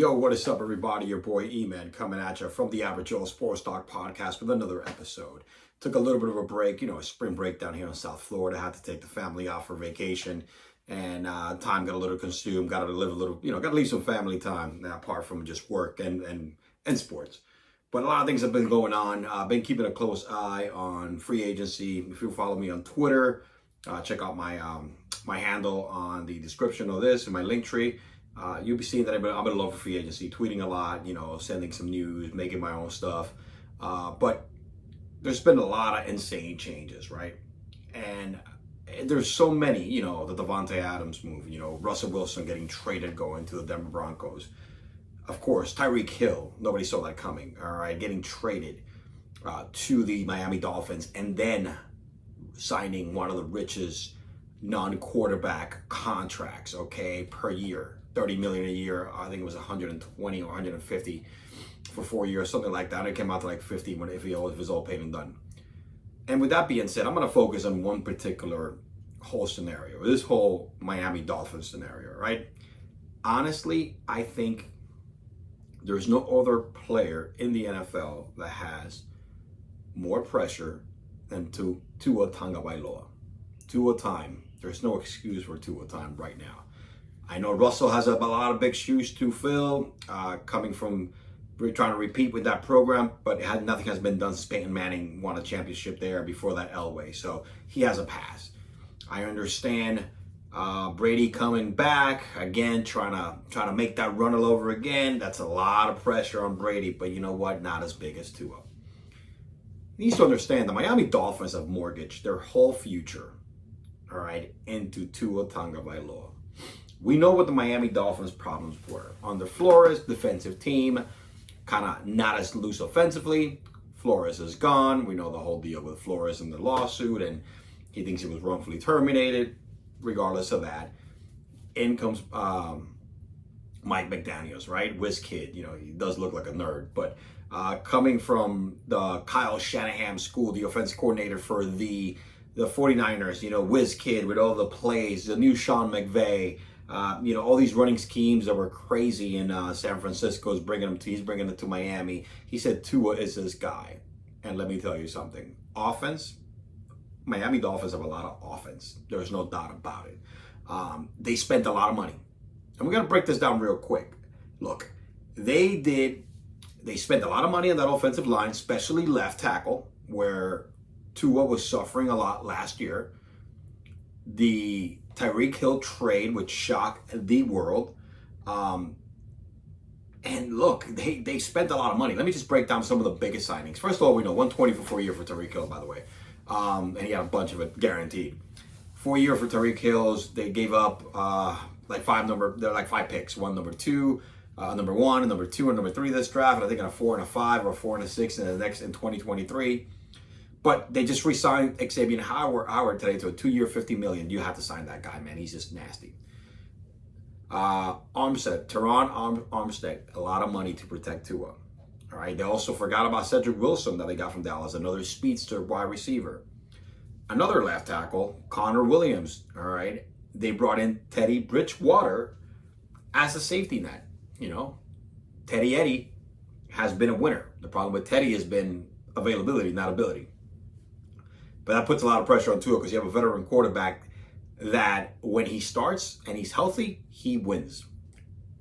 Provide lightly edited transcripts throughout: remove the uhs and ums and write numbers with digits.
Yo, what is up, everybody? Your boy E-Man coming at you from the Average Joe Sports Talk Podcast with another episode. Took a little bit of a break, a spring break down here in South Florida. Had to take the family out for vacation, and time got a little consumed. Got to live a little, got to leave some family time apart from just work and sports. But a lot of things have been going on. I've been keeping a close eye on free agency. If you follow me on Twitter, check out my my handle on the description of this and my link tree. You'll be seeing that I'm in love with free agency, tweeting a lot, sending some news, making my own stuff. But there's been a lot of insane changes, right? And there's so many, the Davante Adams move, Russell Wilson getting traded, going to the Denver Broncos. Of course, Tyreek Hill, nobody saw that coming, all right, getting traded to the Miami Dolphins and then signing one of the richest non-quarterback contracts, okay, per year. 30 million a year. I think it was 120 or 150 for 4 years, something like that. It came out to like 50 if it was all paid and done. And with that being said, I'm going to focus on one particular whole scenario, this whole Miami Dolphins scenario, right? Honestly, I think there's no other player in the NFL that has more pressure than Tua Tagovailoa. Tua time. There's no excuse for Tua time right now. I know Russell has a lot of big shoes to fill, coming from trying to repeat with that program, but nothing has been done since Peyton Manning won a championship there before that Elway, so he has a pass. I understand Brady coming back again, trying to make that run all over again. That's a lot of pressure on Brady, but you know what? Not as big as Tua. He needs to understand the Miami Dolphins have mortgaged their whole future, all right, into Tua Tagovailoa. We know what the Miami Dolphins' problems were. Under Flores, defensive team, kind of not as loose offensively. Flores is gone. We know the whole deal with Flores and the lawsuit, and he thinks he was wrongfully terminated. Regardless of that, in comes Mike McDaniels, right? Whiz kid, he does look like a nerd, but coming from the Kyle Shanahan school, the offensive coordinator for the 49ers, whiz kid with all the plays, the new Sean McVay, all these running schemes that were crazy in San Francisco. He's bringing it to Miami. He said Tua is this guy. And let me tell you something. Offense, Miami Dolphins have a lot of offense. There's no doubt about it. They spent a lot of money. And we're going to break this down real quick. Look, they spent a lot of money on that offensive line, especially left tackle, where Tua was suffering a lot last year. The Tyreek Hill trade, which shocked the world. And look, they spent a lot of money. Let me just break down some of the biggest signings. First of all, we know 120 for 4 years for Tyreek Hill, by the way. And he had a bunch of it guaranteed. 4 year for Tyreek Hills. They gave up they're like 5 picks. Number 2, number 1, and number 2, and number 3 this draft. And I think a 4 and a 5 or 4 and a 6 in the next in 2023. But they just re-signed Xavier Howard today to a 2-year, $50 million. You have to sign that guy, man. He's just nasty. Teron Armstead, a lot of money to protect Tua. All right. They also forgot about Cedric Wilson that they got from Dallas, another speedster wide receiver. Another left tackle, Connor Williams. All right. They brought in Teddy Bridgewater as a safety net. Teddy Eddie has been a winner. The problem with Teddy has been availability, not ability. But that puts a lot of pressure on Tua because you have a veteran quarterback that when he starts and he's healthy, he wins.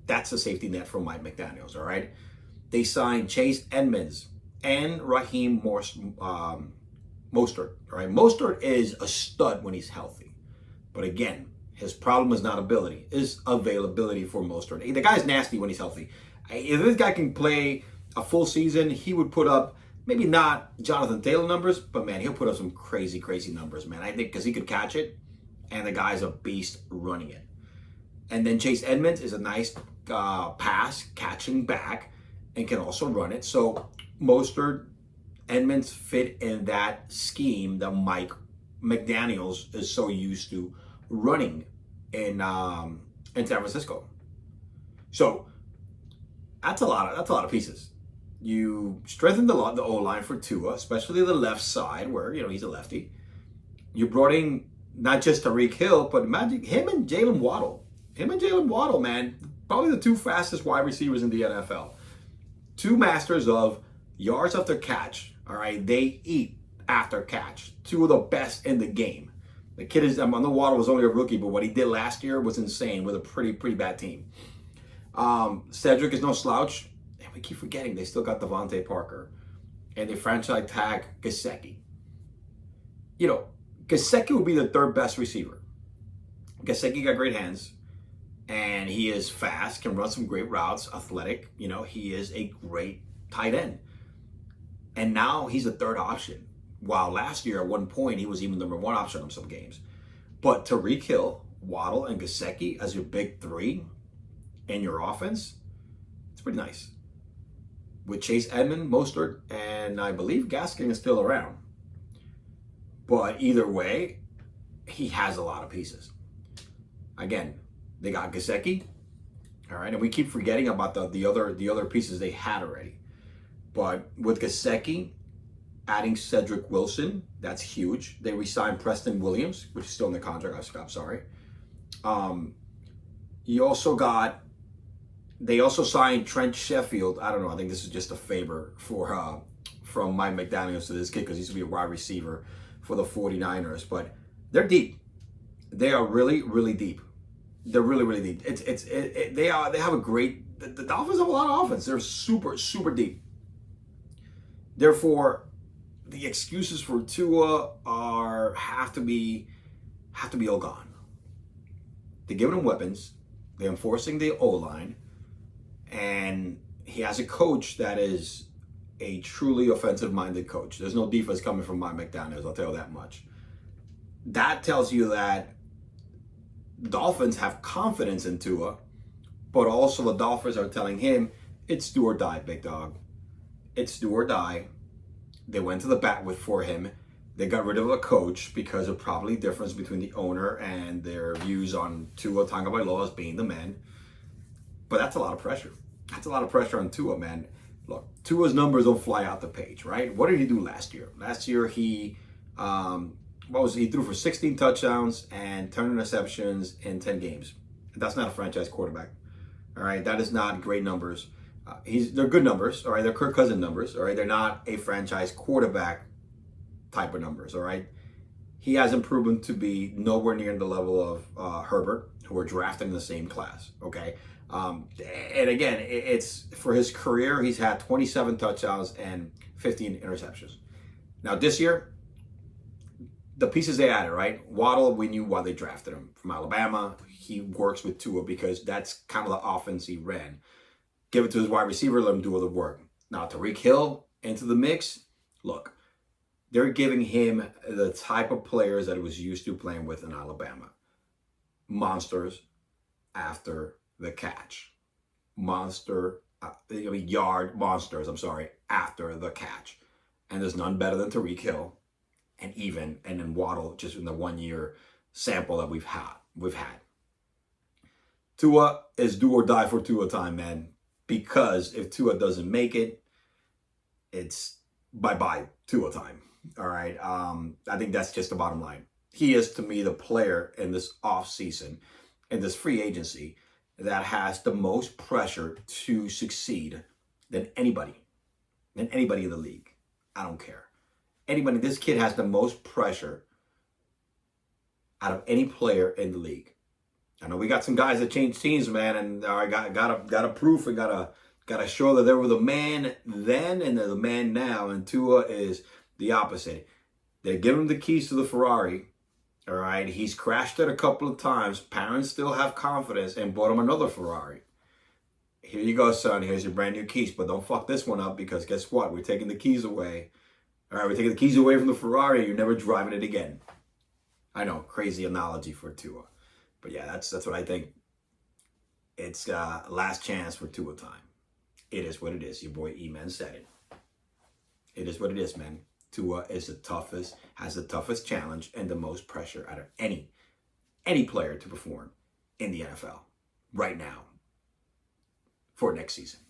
That's a safety net from Mike McDaniels, all right? They signed Chase Edmonds and Raheem Mostert, all right? Mostert is a stud when he's healthy. But again, his problem is not ability, is availability for Mostert. The guy's nasty when he's healthy. If this guy can play a full season, he would put up maybe not Jonathan Taylor numbers, but man, he'll put up some crazy, crazy numbers, man. I think because he could catch it, and the guy's a beast running it. And then Chase Edmonds is a nice pass catching back and can also run it. So Mostert, Edmonds fit in that scheme that Mike McDaniels is so used to running in San Francisco. So that's a lot of pieces. You strengthened the O-line for Tua, especially the left side where, he's a lefty. You brought in not just Tyreek Hill, but imagine him and Jalen Waddle. Man. Probably the two fastest wide receivers in the NFL. Two masters of yards after catch. All right, they eat after catch. Two of the best in the game. The kid is, on the Waddle was only a rookie, but what he did last year was insane with a pretty bad team. Cedric is no slouch. And we keep forgetting they still got Devontae Parker. And they franchise tag Gesicki. You know, Gesicki will be the third best receiver. Gesicki got great hands. And he is fast, can run some great routes, athletic. You know, he is a great tight end. And now he's a third option. While last year, at one point, he was even number one option on some games. But Tyreek Hill, Waddle, and Gesicki as your big three in your offense, it's pretty nice. With Chase Edmonds, Mostert, and I believe Gaskin is still around. But either way, he has a lot of pieces. Again, they got Gesicki, all right, and we keep forgetting about the other pieces they had already. But with Gesicki, adding Cedric Wilson, that's huge. They re-signed Preston Williams, which is still in the contract. I'm sorry. They also signed Trent Sheffield. I don't know. I think this is just a favor from Mike McDaniels to this kid because he used to be a wide receiver for the 49ers. But they're deep. They are really deep. They're really deep. They have a great. The Dolphins have a lot of offense. They're super deep. Therefore, the excuses for Tua have to be all gone. They're giving him weapons. They're enforcing the O-line. And he has a coach that is a truly offensive-minded coach. There's no defense coming from Mike McDaniels, I'll tell you that much. That tells you that the Dolphins have confidence in Tua, but also the Dolphins are telling him, it's do or die, big dog. It's do or die. They went to the bat for him. They got rid of a coach because of probably difference between the owner and their views on Tua Tagovailoa as being the man. But that's a lot of pressure. That's a lot of pressure on Tua, man. Look, Tua's numbers don't fly out the page, right? What did he do last year? Last year he threw for 16 touchdowns and 10 interceptions in 10 games. That's not a franchise quarterback. All right, that is not great numbers. They're good numbers, all right? They're Kirk Cousins numbers, all right? They're not a franchise quarterback type of numbers, all right? He hasn't proven to be nowhere near the level of Herbert, who were drafted in the same class, okay? And again, it's for his career, he's had 27 touchdowns and 15 interceptions. Now this year, the pieces they added, right? Waddle, we knew why they drafted him from Alabama. He works with Tua because that's kind of the offense he ran. Give it to his wide receiver, let him do all the work. Now, Tyreek Hill into the mix. Look, they're giving him the type of players that he was used to playing with in Alabama. Monsters after the catch. Yard monsters, after the catch. And there's none better than Tyreek Hill and then Waddle just in the 1 year sample that we've had. Tua is do or die for Tua time, man. Because if Tua doesn't make it, it's bye-bye Tua time. All right. I think that's just the bottom line. He is, to me, the player in this offseason, in this free agency, that has the most pressure to succeed than anybody in the league. I don't care. This kid has the most pressure out of any player in the league. I know we got some guys that change teams, man, and got proof and gotta show that they were the man then and they're the man now. And Tua is the opposite. They give him the keys to the Ferrari. All right, he's crashed it a couple of times. Parents still have confidence and bought him another Ferrari. Here you go, son. Here's your brand new keys, but don't fuck this one up because guess what? We're taking the keys away. All right, we're taking the keys away from the Ferrari. You're never driving it again. I know, crazy analogy for Tua. But yeah, that's what I think. It's last chance for Tua time. It is what it is. Your boy E-Man said it. It is what it is, man. Tua is has the toughest challenge and the most pressure out of any player to perform in the NFL right now for next season.